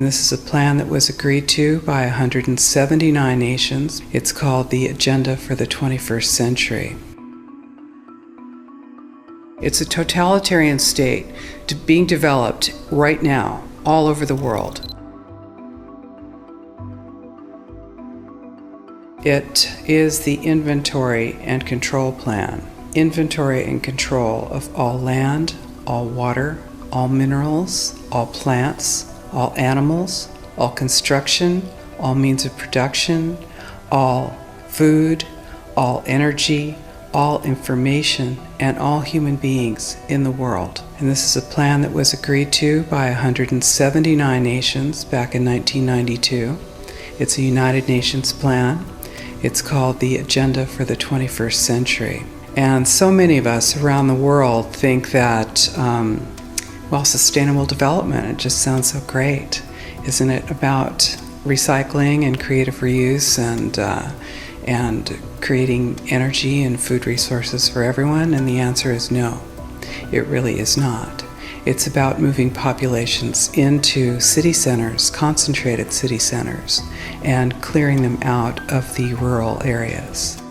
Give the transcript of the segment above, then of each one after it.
This is a plan that was agreed to by 179 nations. It's called the Agenda for the 21st Century. It's a totalitarian state being developed right now all over the world. It is the inventory and control plan. Inventory and control of all land, all water, all minerals, all plants, all animals, all construction, all means of production, all food, all energy, all information, and all human beings in the world. And this is a plan that was agreed to by 179 nations back in 1992. It's a United Nations plan. It's called the Agenda for the 21st Century. And so many of us around the world think that, sustainable development, it just sounds so great. Isn't it about recycling and creative reuse and creating energy and food resources for everyone? And the answer is no, it really is not. It's about moving populations into city centers, concentrated city centers, and clearing them out of the rural areas.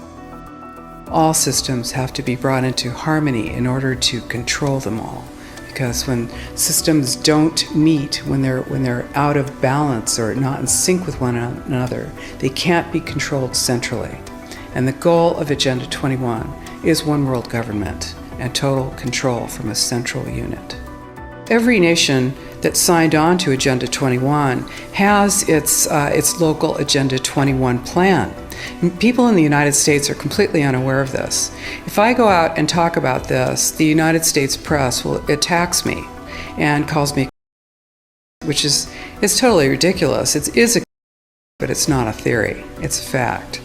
All systems have to be brought into harmony in order to control them all. Because when systems don't meet, when they're out of balance or not in sync with one another, they can't be controlled centrally. And the goal of Agenda 21 is one world government and total control from a central unit. Every nation that signed on to Agenda 21 has its local Agenda 21 plan. People in the United States are completely unaware of this. If I go out and talk about this, the United States press attacks me and calls me, which is totally ridiculous. It is but it's not a theory. It's a fact.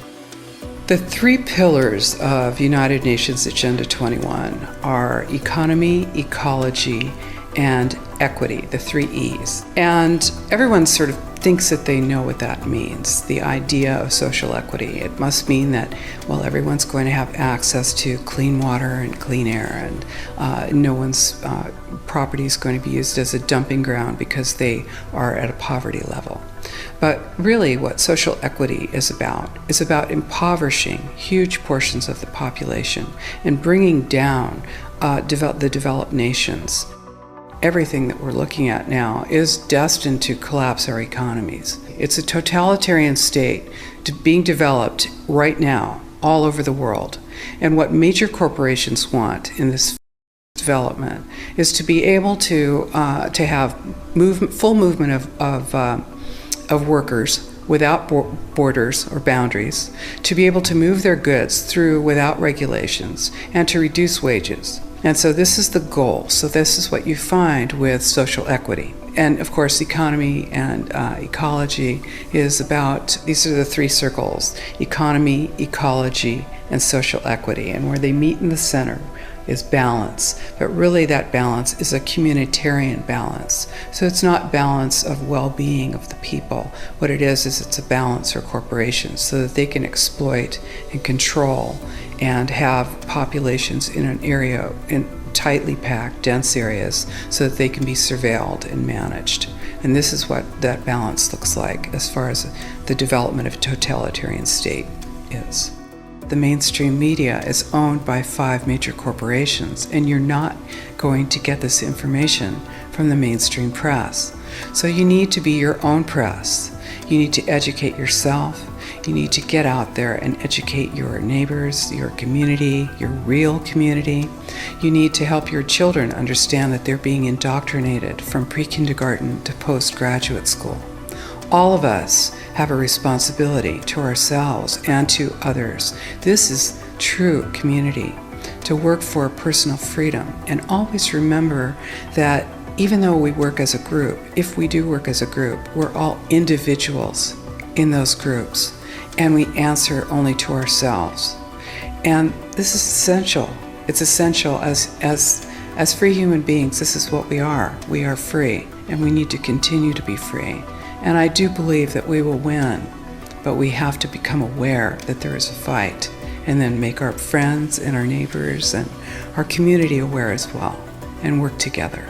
The three pillars of United Nations Agenda 21 are economy, ecology, and equity, the three E's. And everyone sort of thinks that they know what that means, the idea of social equity. It must mean that, everyone's going to have access to clean water and clean air, and no one's property is going to be used as a dumping ground because they are at a poverty level. But really what social equity is about impoverishing huge portions of the population and bringing down the developed nations. Everything that we're looking at now is destined to collapse our economies. It's a totalitarian state being developed right now all over the world. And what major corporations want in this development is to be able to have full movement of workers without borders or boundaries, to be able to move their goods through without regulations, and to reduce wages. And so this is the goal. So this is what you find with social equity. And of course, economy and ecology is about, these are the three circles: economy, ecology, and social equity. And where they meet in the center is balance. But really that balance is a communitarian balance. So it's not balance of well-being of the people. What it is it's a balance for corporations so that they can exploit and control and have populations in an area, in tightly packed, dense areas, so that they can be surveilled and managed. And this is what that balance looks like as far as the development of a totalitarian state is. The mainstream media is owned by 5 major corporations, and you're not going to get this information from the mainstream press. So you need to be your own press. You need to educate yourself. You need to get out there and educate your neighbors, your community, your real community. You need to help your children understand that they're being indoctrinated from pre-kindergarten to postgraduate school. All of us have a responsibility to ourselves and to others. This is true community, to work for personal freedom. And always remember that even though we work as a group, if we do work as a group, we're all individuals in those groups, and we answer only to ourselves. And this is essential. It's essential as free human beings. This is what we are. We are free, and we need to continue to be free. And I do believe that we will win, but we have to become aware that there is a fight, and then make our friends and our neighbors and our community aware as well, and work together.